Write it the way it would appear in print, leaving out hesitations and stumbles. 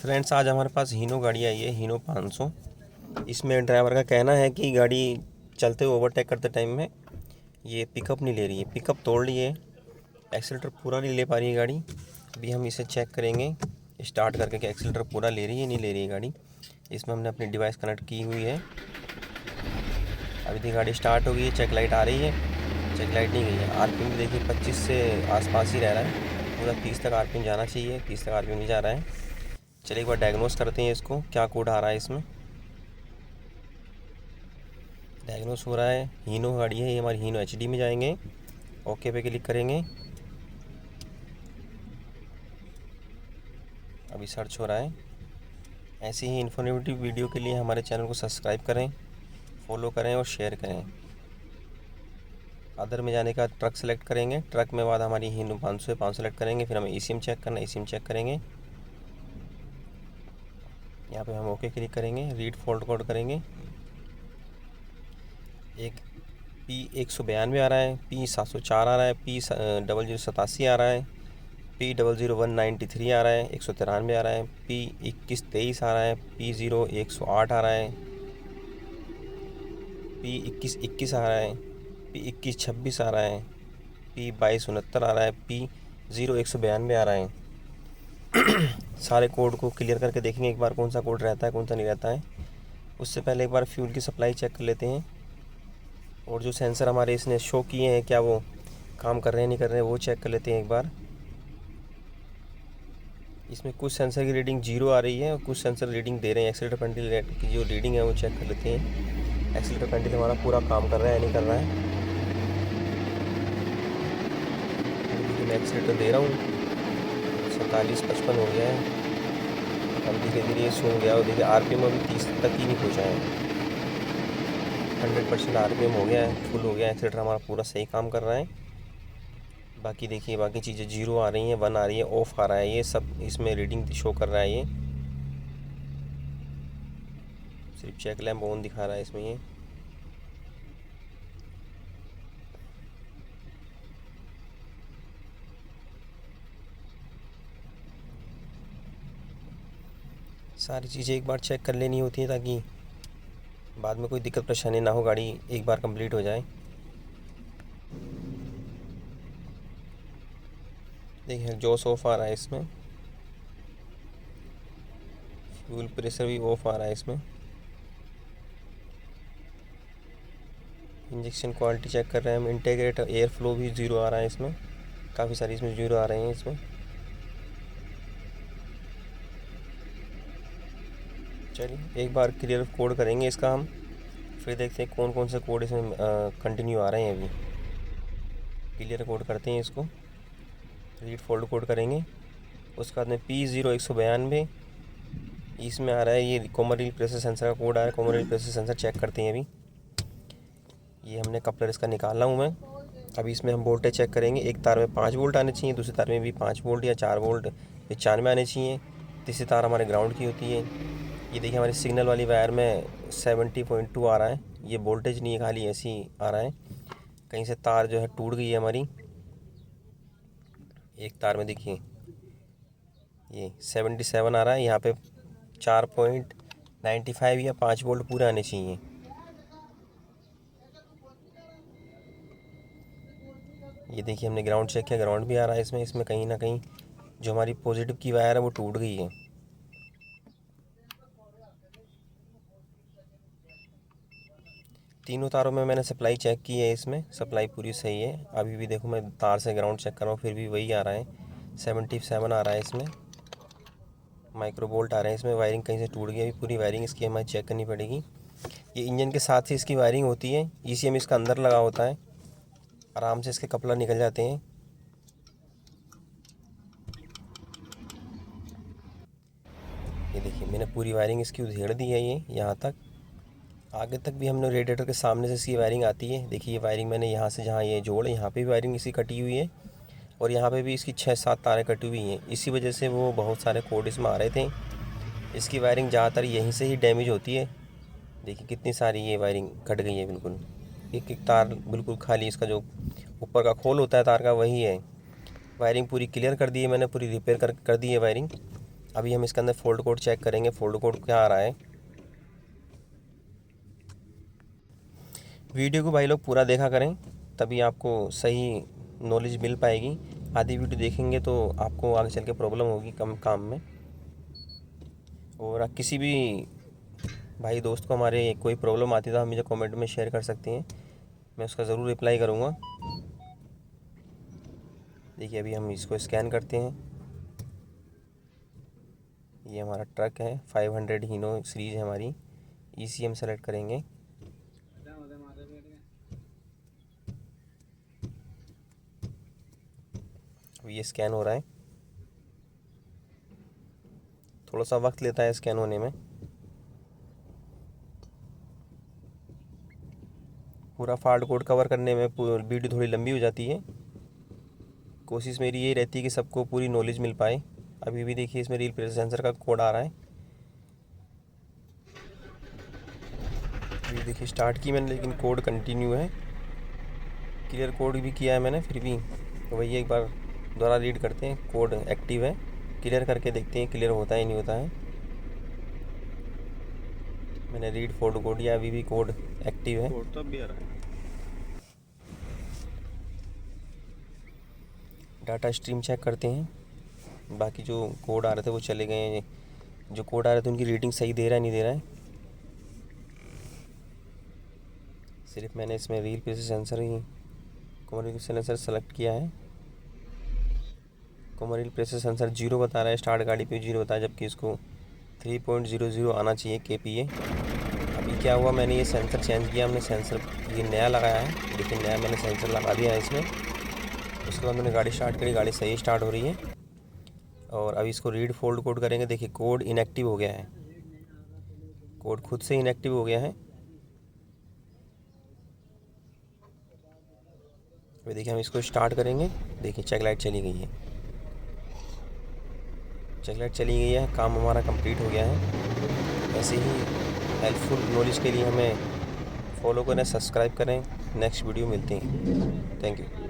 Friends, आज हमारे पास हीनो गाड़ी आई है, हीनो 500। इसमें ड्राइवर का कहना है कि गाड़ी चलते हुए ओवरटेक करते टाइम में ये पिकअप नहीं ले रही है, पिकअप तोड़ रही है, एक्सीलेटर पूरा नहीं ले पा रही है गाड़ी। अभी हम इसे चेक करेंगे स्टार्ट करके कि एक्सीलेटर पूरा ले रही है नहीं ले रही है गाड़ी। इसमें हमने अपनी डिवाइस कनेक्ट की हुई है। अभी देखिए गाड़ी स्टार्ट हो गई है, चेक लाइट आ रही है, चेक लाइट नहीं गई है। आरपीएम भी देखिए 25 से आसपास ही रह रहा है, पूरा 30 तक आरपीएम जाना चाहिए, 30 तक आरपीएम नहीं जा रहा है। चलिए एक बार डायग्नोस करते हैं इसको, क्या कोड आ रहा है इसमें। डायग्नोस हो रहा है, हीनो गाड़ी है ये हमारी, हीनो एचडी में जाएंगे, ओके पे क्लिक करेंगे। अभी सर्च हो रहा है। ऐसी ही इन्फॉर्मेटिव वीडियो के लिए हमारे चैनल को सब्सक्राइब करें, फॉलो करें और शेयर करें। अदर में जाने का ट्रक सेलेक्ट करेंगे, ट्रक में बाद हमारी हीनो 500 500 सेलेक्ट करेंगे, फिर हमें ईसीएम चेक करना है, ईसीएम चेक करेंगे। यहाँ पे हम ओके क्लिक करेंगे, रीड फॉल्ट कोड करेंगे। एक P192 आ रहा है, P704 आ रहा है, P0087 आ रहा है, P00193 आ रहा है, 193 आ रहा है, P2123 आ रहा है, P0108 आ रहा है, P2121 आ रहा है, P2126 आ रहा है, P2269 आ रहा है, P0192 आ रहा है। सारे कोड को क्लियर करके देखेंगे एक बार कौन सा कोड रहता है कौन सा नहीं रहता है। उससे पहले एक बार फ्यूल की सप्लाई चेक कर लेते हैं, और जो सेंसर हमारे इसने शो किए हैं क्या वो काम कर रहे हैं नहीं कर रहे हैं वो चेक कर लेते हैं एक बार। इसमें कुछ सेंसर की रीडिंग 0 आ रही है और कुछ सेंसर रीडिंग दे रहे हैं। एक्सीलेटर पेंडल की जो रीडिंग है वो चेक कर लेते हैं, एक्सीलेटर पेंडल हमारा पूरा काम कर रहा है नहीं कर रहा है। देखिए मैं एक्सीलेटर दे रहा हूँ, 47-55 हो गया है। अब धीरे धीरे ये सूंघ गया और देखिए आरपीएम अभी 30 तक ही नहीं पहुँचा है। 100% आरपीएम हो गया है, फुल हो गया है, एक्सीलेटर हमारा पूरा सही काम कर रहा है। बाकी देखिए बाकी चीज़ें 0 आ रही हैं, 1 आ रही है, ऑफ आ रहा है, ये सब इसमें रीडिंग शो कर रहा है। ये सिर्फ चेक लैम्प ऑन दिखा रहा है इसमें। ये सारी चीज़ें एक बार चेक कर लेनी होती है ताकि बाद में कोई दिक्कत परेशानी ना हो, गाड़ी एक बार कंप्लीट हो जाए। देखिए एग्जॉस्ट ऑफ आ रहा है इसमें, फ्यूल प्रेशर भी ऑफ आ रहा है इसमें। इंजेक्शन क्वालिटी चेक कर रहे हैं हम, इंटीग्रेटर एयर फ्लो भी 0 आ रहा है इसमें, काफ़ी सारी इसमें 0 आ रहे हैं इसमें। चलिए एक बार क्लियर कोड करेंगे इसका हम, फिर देखते हैं कौन कौन से कोड इसमें कंटिन्यू आ रहे हैं। अभी क्लियर कोड करते हैं इसको, रीड फोल्ड कोड करेंगे। उसके बाद में P0192 इसमें आ रहा है, ये कॉमन रिलीफ प्रेशर सेंसर का कोड आ रहा है। Common relief pressure sensor check करते हैं अभी। ये हमने कपलर इसका निकाला हूँ मैं। अभी इसमें हम वोल्टेज चेक करेंगे, एक तार में 5 वोल्ट आने चाहिए, दूसरी तार में भी 5 वोल्ट या 4 वोल्ट 95 आने चाहिए, तीसरी तार हमारे ग्राउंड की होती है। ये देखिए हमारी सिग्नल वाली वायर में 70.2 आ रहा है, ये वोल्टेज नहीं है, खाली ऐसे ही आ रहा है। कहीं से तार जो है टूट गई है हमारी, एक तार में देखिए ये 77 आ रहा है, यहाँ पे 4.95 या 5 वोल्ट पूरे आने चाहिए। ये देखिए हमने ग्राउंड चेक किया, ग्राउंड भी आ रहा है इसमें। इसमें कहीं ना कहीं जो हमारी पॉजिटिव की वायर है वो टूट गई है। तीनों तारों में मैंने सप्लाई चेक की है, इसमें सप्लाई पूरी सही है। अभी भी देखो मैं तार से ग्राउंड चेक कर रहा हूँ, फिर भी वही आ रहा है, 77 आ रहा है इसमें। माइक्रो बोल्ट आ रहे हैं इसमें, वायरिंग कहीं से टूट गई, अभी पूरी वायरिंग इसकी हमें चेक करनी पड़ेगी। ये इंजन के साथ ही इसकी वायरिंग होती है, ईसीएम इसका अंदर लगा होता है, आराम से इसके कपलर निकल जाते हैं। ये देखिए मैंने पूरी वायरिंग इसकी उधेड़ दी है, ये यहाँ तक, आगे तक भी हमने रेडिएटर के सामने से इसकी वायरिंग आती है। देखिए ये वायरिंग मैंने यहाँ से, जहाँ ये जोड़ है यहाँ पे भी वायरिंग इसकी कटी हुई है, और यहाँ पे भी इसकी 6-7 तारें कटी हुई हैं। इसी वजह से वो बहुत सारे कोड इसमें आ रहे थे। इसकी वायरिंग ज़्यादातर यहीं से ही डैमेज होती है। देखिए कितनी सारी ये वायरिंग कट गई है बिल्कुल, एक एक तार बिल्कुल खाली, इसका जो ऊपर का खोल होता है तार का वही है। वायरिंग पूरी क्लियर कर दी है मैंने, पूरी रिपेयर कर दी है वायरिंग। अभी हम इसके अंदर फोल्ड कोड चेक करेंगे, फोल्ड कोड क्या आ रहा है। वीडियो को भाई लोग पूरा देखा करें, तभी आपको सही नॉलेज मिल पाएगी। आधी वीडियो देखेंगे तो आपको आगे चल के प्रॉब्लम होगी कम काम में। और किसी भी भाई दोस्त को हमारे कोई प्रॉब्लम आती है तो हम मुझे कमेंट में शेयर कर सकती हैं, मैं उसका ज़रूर रिप्लाई करूँगा। देखिए अभी हम इसको स्कैन करते हैं। ये हमारा ट्रक है, 500 हीनो सीरीज़ है हमारी। ECM सेलेक्ट करेंगे। ये स्कैन हो रहा है, थोड़ा सा वक्त लेता है स्कैन होने में। पूरा फाल्ट कोड कवर करने में वीडियो थोड़ी लंबी हो जाती है। कोशिश मेरी ये रहती है कि सबको पूरी नॉलेज मिल पाए। अभी भी देखिए इसमें रील प्रेशर सेंसर का कोड आ रहा है। अभी देखिए स्टार्ट की मैंने, लेकिन कोड कंटिन्यू है। क्लियर कोड भी किया है मैंने, फिर भी तो वही एक बार दोबारा रीड करते हैं। कोड एक्टिव है, क्लियर करके देखते हैं क्लियर होता है नहीं होता है। मैंने रीड फोल्ड कोड किया, अभी भी कोड एक्टिव है। कोड तो अब भी आ रहा है। डाटा स्ट्रीम चेक करते हैं। बाकी जो कोड आ रहे थे वो चले गए हैं। जो कोड आ रहे थे उनकी रीडिंग सही दे रहा है नहीं दे रहा है। सिर्फ मैंने इसमें रील प्रेशर सेंसर ही कॉमन सेंसर सेलेक्ट किया है। कॉमन प्रेशर सेंसर 0 बता रहा है, स्टार्ट गाड़ी पे 0 बता है, जबकि इसको 3.00 आना चाहिए KPA। अभी क्या हुआ, मैंने ये सेंसर चेंज किया, हमने सेंसर ये नया लगाया है, लेकिन नया मैंने सेंसर लगा दिया है इसमें। उसके बाद मैंने गाड़ी स्टार्ट करी, गाड़ी सही स्टार्ट हो रही है। और अभी इसको रीड फोल्ड कोड करेंगे। देखिए कोड इनएक्टिव हो गया है, कोड खुद से इनएक्टिव हो गया है। अभी देखिए हम इसको स्टार्ट करेंगे। देखिए चेक लाइट चली गई है, चेक लाइट चली गई है, काम हमारा कंप्लीट हो गया है। ऐसे ही हेल्पफुल नॉलेज के लिए हमें फॉलो करें, सब्सक्राइब करें। नेक्स्ट वीडियो मिलते हैं। Thank you.